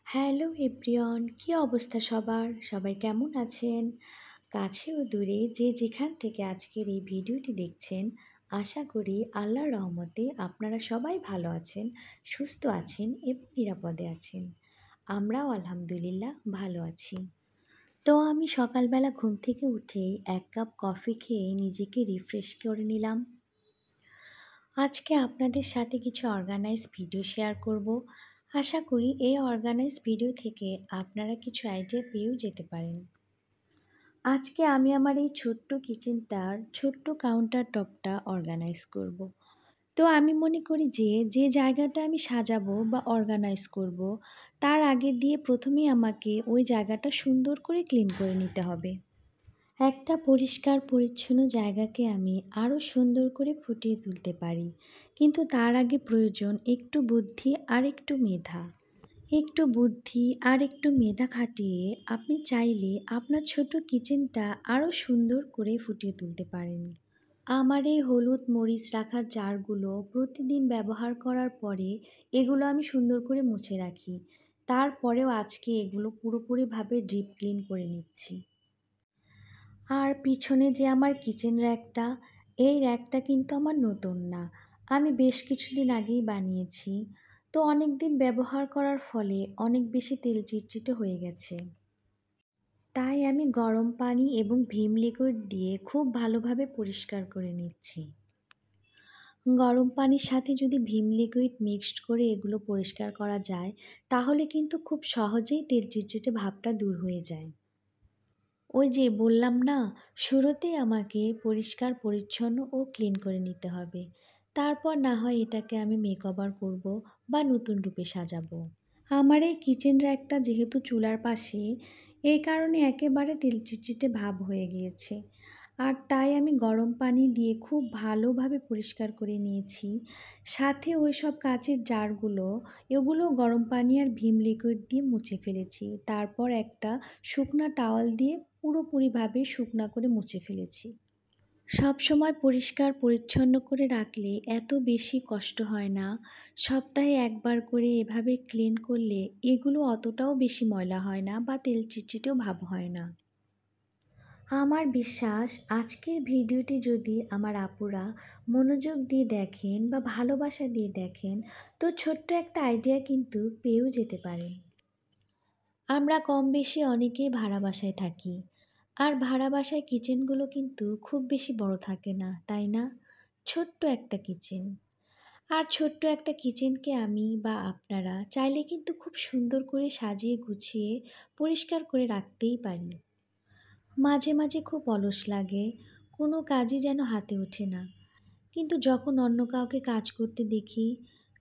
Hello everyone, কি অবস্থা সবার? সবাই কেমন আছেন? কাছে ও দূরে যে যেখান থেকে আজকের এই ভিডিওটি দেখছেন, আশা করি আল্লাহর রহমতে আপনারা সবাই ভালো আছেন, সুস্থ আছেন এবং নিরাপদে আছেন। আমরাও আলহামদুলিল্লাহ ভালো আছি। তো আমি সকালবেলা ঘুম থেকে উঠেই ১ কাপ কফি খেয়ে নিজেকে রিফ্রেশ করে নিলাম। আজকে আপনাদের সাথে কিছু অর্গানাইজ ভিডিও শেয়ার করব। আশা করি এই অর্গানাইজ ভিডিও থেকে আপনারা কিছু আইডিয়া পেয়েও যেতে পারেন। আজকে আমি আমার এই ছোট্ট কিচেনটার ছোট্ট কাউন্টার টপটা অর্গানাইজ করব। তো আমি মনে করি যে জায়গাটা আমি সাজাবো বা অর্গানাইজ করব, তার আগে দিয়ে প্রথমেই আমাকে ওই জায়গাটা সুন্দর করে ক্লিন করে নিতে হবে। একটা পরিষ্কার পরিচ্ছন্ন জায়গাকে আমি আরও সুন্দর করে ফুটিয়ে তুলতে পারি, কিন্তু তার আগে প্রয়োজন একটু বুদ্ধি আর একটু মেধা। একটু বুদ্ধি আর একটু মেধা খাটিয়ে আপনি চাইলে আপনার ছোট কিচেনটা আরও সুন্দর করে ফুটিয়ে তুলতে পারেন। আমার এই হলুদ মরিচ রাখার জারগুলো প্রতিদিন ব্যবহার করার পরে এগুলো আমি সুন্দর করে মুছে রাখি। তারপরেও আজকে এগুলো পুরোপুরিভাবে ডিপ ক্লিন করে নিচ্ছি। আর পিছনে যে আমার কিচেন র্যাকটা, এই র্যাকটা কিন্তু আমার নতুন না। আমি বেশ কিছুদিন আগেই বানিয়েছি। তো অনেক দিন ব্যবহার করার ফলে অনেক বেশি তেল চিটচিটে হয়ে গেছে। তাই আমি গরম পানি এবং ভিম লিকুইড দিয়ে খুব ভালোভাবে পরিষ্কার করে নিচ্ছি। গরম পানির সাথে যদি ভিম লিকুইড মিক্সড করে এগুলো পরিষ্কার করা যায়, তাহলে কিন্তু খুব সহজেই তেল চিটচিটে ভাবটা দূর হয়ে যায়। ওই যে বললাম না, শুরুতেই আমাকে পরিষ্কার পরিচ্ছন্ন ও ক্লিন করে নিতে হবে। তারপর না হয় এটাকে আমি মেকওভার করব বা নতুন রূপে সাজাবো। আমার এই কিচেন র্যাকটা যেহেতু চুলার পাশে, এই কারণে একেবারে তেলচিটচিটে ভাব হয়ে গিয়েছে। আর তাই আমি গরম পানি দিয়ে খুব ভালোভাবে পরিষ্কার করে নিয়েছি। সাথে ওই সব কাচের জারগুলো, এগুলো গরম পানি আর ভিম লিকুইড দিয়ে মুছে ফেলেছি। তারপর একটা শুকনা টাওয়াল দিয়ে পুরোপুরিভাবে শুকনা করে মুছে ফেলেছি। সবসময় পরিষ্কার পরিচ্ছন্ন করে রাখলে এত বেশি কষ্ট হয় না। সপ্তাহে একবার করে এভাবে ক্লিন করলে এগুলো অতটাও বেশি ময়লা হয় না বা তেল চিটচিটেও ভাব হয় না। আমার বিশ্বাস আজকের ভিডিওটি যদি আমার আপুরা মনোযোগ দিয়ে দেখেন বা ভালোবাসা দিয়ে দেখেন, তো ছোট্ট একটা আইডিয়া কিন্তু পেয়েও যেতে পারেন। আমরা কম বেশি অনেকেই ভাড়া বাসায় থাকি। আর ভাড়া বাসায় কিচেনগুলো কিন্তু খুব বেশি বড় থাকে না, তাই না? ছোট্ট একটা কিচেন। আর ছোট্ট একটা কিচেনকে আমি বা আপনারা চাইলে কিন্তু খুব সুন্দর করে সাজিয়ে গুছিয়ে পরিষ্কার করে রাখতেই পারি। মাঝে মাঝে খুব অলস লাগে, কোনো কাজই যেন হাতে ওঠে না। কিন্তু যখন অন্য কাউকে কাজ করতে দেখি,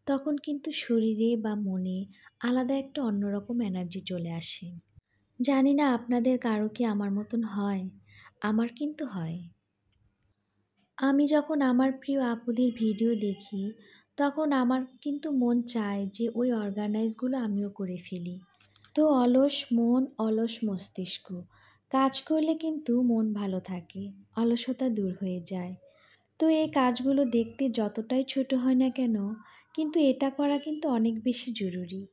তখন কিন্তু শরীরে বা মনে আলাদা একটা অন্যরকম এনার্জি চলে আসে। জানি না আপনাদের কারো কি আমার মতন হয়? আমার কিন্তু হয়। আমি যখন আমার প্রিয় আপুদের ভিডিও দেখি, তখন আমার কিন্তু মন চায় যে ওই অর্গানাইজগুলো আমিও করে ফেলি। তো অলস মন, অলস মস্তিষ্ক। কাজ করলে কিন্তু মন ভালো থাকে, অলসতা দূর হয়ে যায়। তো এই কাজগুলো দেখতে যতটাই ছোট হয় না কেন, কিন্তু এটা করা কিন্তু অনেক বেশি জরুরি।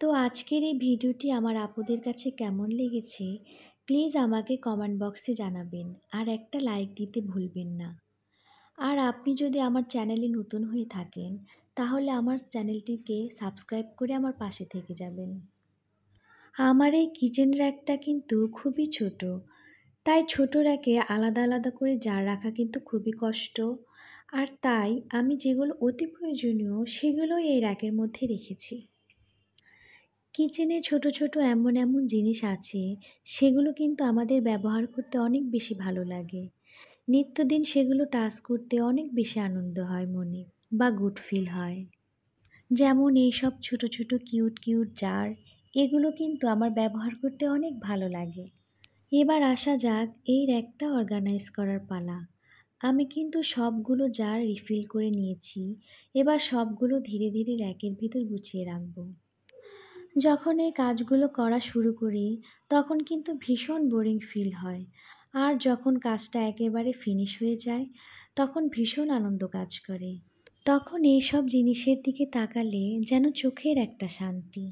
তো আজকের এই ভিডিওটি আমার আপুদের কাছে কেমন লেগেছে, প্লিজ আমাকে কমেন্ট বক্সে জানাবেন আর একটা লাইক দিতে ভুলবেন না। আর আপনি যদি আমার চ্যানেলে নতুন হয়ে থাকেন, তাহলে আমার চ্যানেলটিকে সাবস্ক্রাইব করে আমার পাশে থেকে যাবেন। আমার এই কিচেন র্যাকটা কিন্তু খুবই ছোট, তাই ছোট র্যাকে আলাদা আলাদা করে জার রাখা কিন্তু খুবই কষ্ট। আর তাই আমি যেগুলো অতি প্রয়োজনীয় সেগুলোই এই র্যাকের মধ্যে রেখেছি। কিচেনে ছোট ছোট এমন এমন জিনিস আছে, সেগুলো কিন্তু আমাদের ব্যবহার করতে অনেক বেশি ভালো লাগে। নিত্যদিন সেগুলো টাচ করতে অনেক বেশি আনন্দ হয় মনে, বা গুড ফিল হয়। যেমন এইসব ছোট ছোট কিউট কিউট জার, এগুলো কিন্তু আমার ব্যবহার করতে অনেক ভালো লাগে। এবার আসা যাক এই র্যাকটা অর্গানাইজ করার পালা। আমি কিন্তু সবগুলো জার রিফিল করে নিয়েছি। এবার সবগুলো ধীরে ধীরে র্যাকের ভিতর গুছিয়ে রাখবো। যখন এই কাজগুলো করা শুরু করি, তখন কিন্তু ভীষণ বোরিং ফিল হয়। আর যখন কাজটা একেবারে ফিনিশ হয়ে যায়, তখন ভীষণ আনন্দ কাজ করে। তখন এইসব জিনিসের দিকে তাকালে যেন চোখের একটা শান্তি।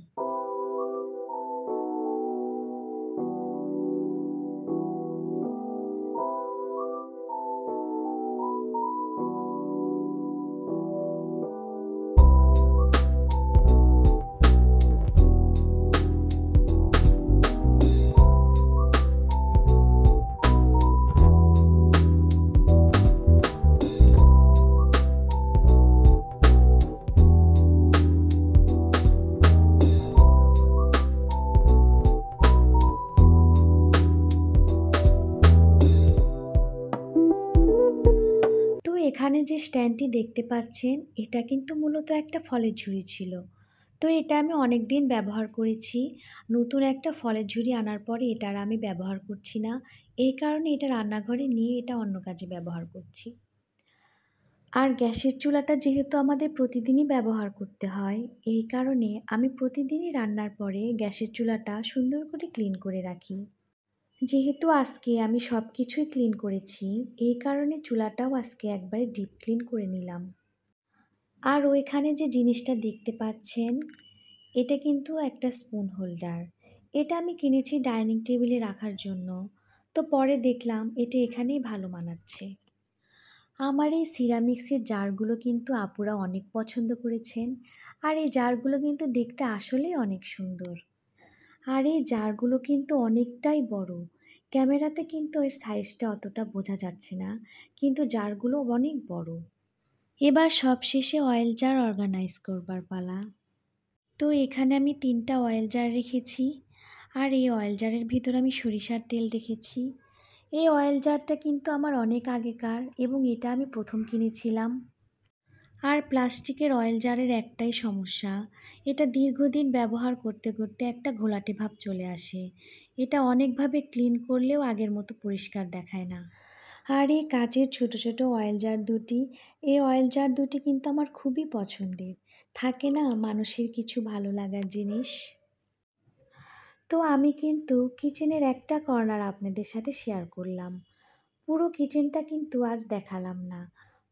এখানে যে স্ট্যান্ডটি দেখতে পাচ্ছেন, এটা কিন্তু মূলত একটা ফলের ঝুড়ি ছিল। তো এটা আমি অনেকদিন ব্যবহার করেছি। নতুন একটা ফলের ঝুড়ি আনার পরে এটা আর আমি ব্যবহার করছি না। এই কারণে এটা রান্নাঘরে নিয়ে এটা অন্য কাজে ব্যবহার করছি। আর গ্যাসের চুলাটা যেহেতু আমাদের প্রতিদিনই ব্যবহার করতে হয়, এই কারণে আমি প্রতিদিনই রান্নার পরে গ্যাসের চুলাটা সুন্দর করে ক্লিন করে রাখি। যেহেতু আজকে আমি সব কিছুই ক্লিন করেছি, এই কারণে চুলাটাও আজকে একবারে ডিপ ক্লিন করে নিলাম। আর ওইখানে যে জিনিসটা দেখতে পাচ্ছেন, এটা কিন্তু একটা স্পুন হোল্ডার। এটা আমি কিনেছি ডাইনিং টেবিলে রাখার জন্য। তো পরে দেখলাম এটা এখানেই ভালো মানাচ্ছে। আমার এই সিরামিক্সের জারগুলো কিন্তু আপুরা অনেক পছন্দ করেছেন। আর এই জারগুলো কিন্তু দেখতে আসলেই অনেক সুন্দর। আর এই জারগুলো কিন্তু অনেকটাই বড়। ক্যামেরাতে কিন্তু এর সাইজটা অতটা বোঝা যাচ্ছে না, কিন্তু জারগুলো অনেক বড়। এবার সবশেষে অয়েল জার অর্গানাইজ করবার পালা। তো এখানে আমি 3টা অয়েল জার রেখেছি। আর এই অয়েল জারের ভিতর আমি সরিষার তেল রেখেছি। এই অয়েল জারটা কিন্তু আমার অনেক আগেকার এবং এটা আমি প্রথম কিনেছিলাম। আর প্লাস্টিকের অয়েল জারের একটাই সমস্যা, এটা দীর্ঘদিন ব্যবহার করতে করতে একটা ঘোলাটে ভাব চলে আসে। এটা অনেকভাবে ক্লিন করলেও আগের মতো পরিষ্কার দেখায় না। আর এই কাচের ছোট ছোট অয়েল জার দুটি, এই অয়েল জার দুটি কিন্তু আমার খুবই পছন্দের। থাকে না মানুষের কিছু ভালো লাগার জিনিস। তো আমি কিন্তু কিচেনের একটা কর্নার আপনাদের সাথে শেয়ার করলাম। পুরো কিচেনটা কিন্তু আজ দেখালাম না।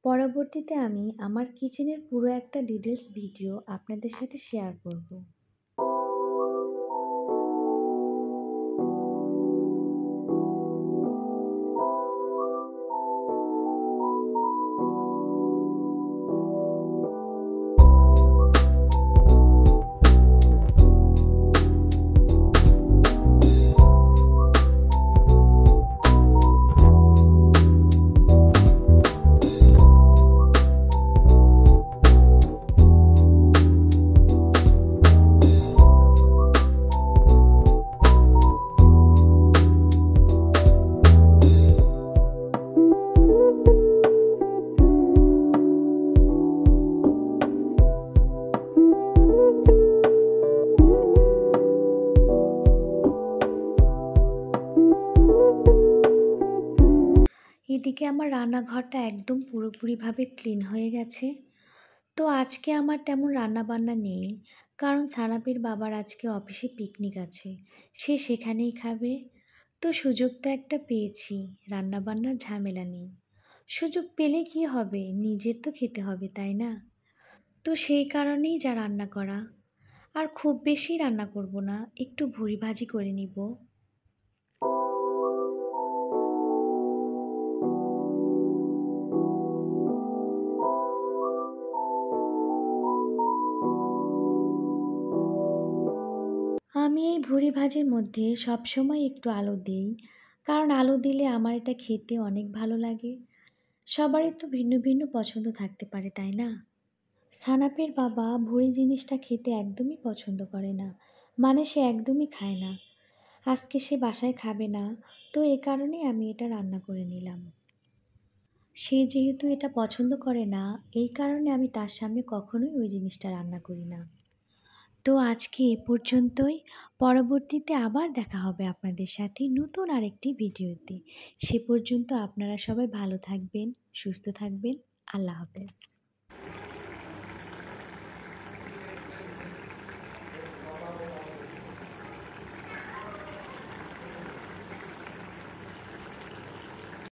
পরবর্তীতে আমি আমার কিচেনের পুরো একটা ডিটেলস ভিডিও আপনাদের সাথে শেয়ার করব। এদিকে আমার রান্নাঘরটা একদম পুরোপুরিভাবে ক্লিন হয়ে গেছে। তো আজকে আমার তেমন রান্নাবান্না নেই, কারণ সানাপের বাবার আজকে অফিসে পিকনিক আছে, সে সেখানেই খাবে। তো সুযোগ তো একটা পেয়েছি, রান্নাবান্নার ঝামেলা নেই। সুযোগ পেলে কি হবে, নিজের তো খেতে হবে তাই না? তো সেই কারণেই যা রান্না করা। আর খুব বেশি রান্না করব না, একটু ভুড়ি ভাজি করে নিব। আমি এই ভুড়ি ভাজির মধ্যে সবসময় একটু আলু দিই, কারণ আলু দিলে আমার এটা খেতে অনেক ভালো লাগে। সবারই তো ভিন্ন ভিন্ন পছন্দ থাকতে পারে তাই না? সানাপের বাবা ভুড়ি জিনিসটা খেতে একদমই পছন্দ করে না, মানে সে একদমই খায় না। আজকে সে বাসায় খাবে না, তো এ কারণেই আমি এটা রান্না করে নিলাম। সে যেহেতু এটা পছন্দ করে না, এই কারণে আমি তার সামনে কখনোই ওই জিনিসটা রান্না করি না। তো আজকে এ পর্যন্তই। পরবর্তীতে আবার দেখা হবে আপনাদের সাথে নতুন আরেকটি ভিডিওতে। সে পর্যন্ত আপনারা সবাই ভালো থাকবেন, সুস্থ থাকবেন। আল্লাহ হাফেজ।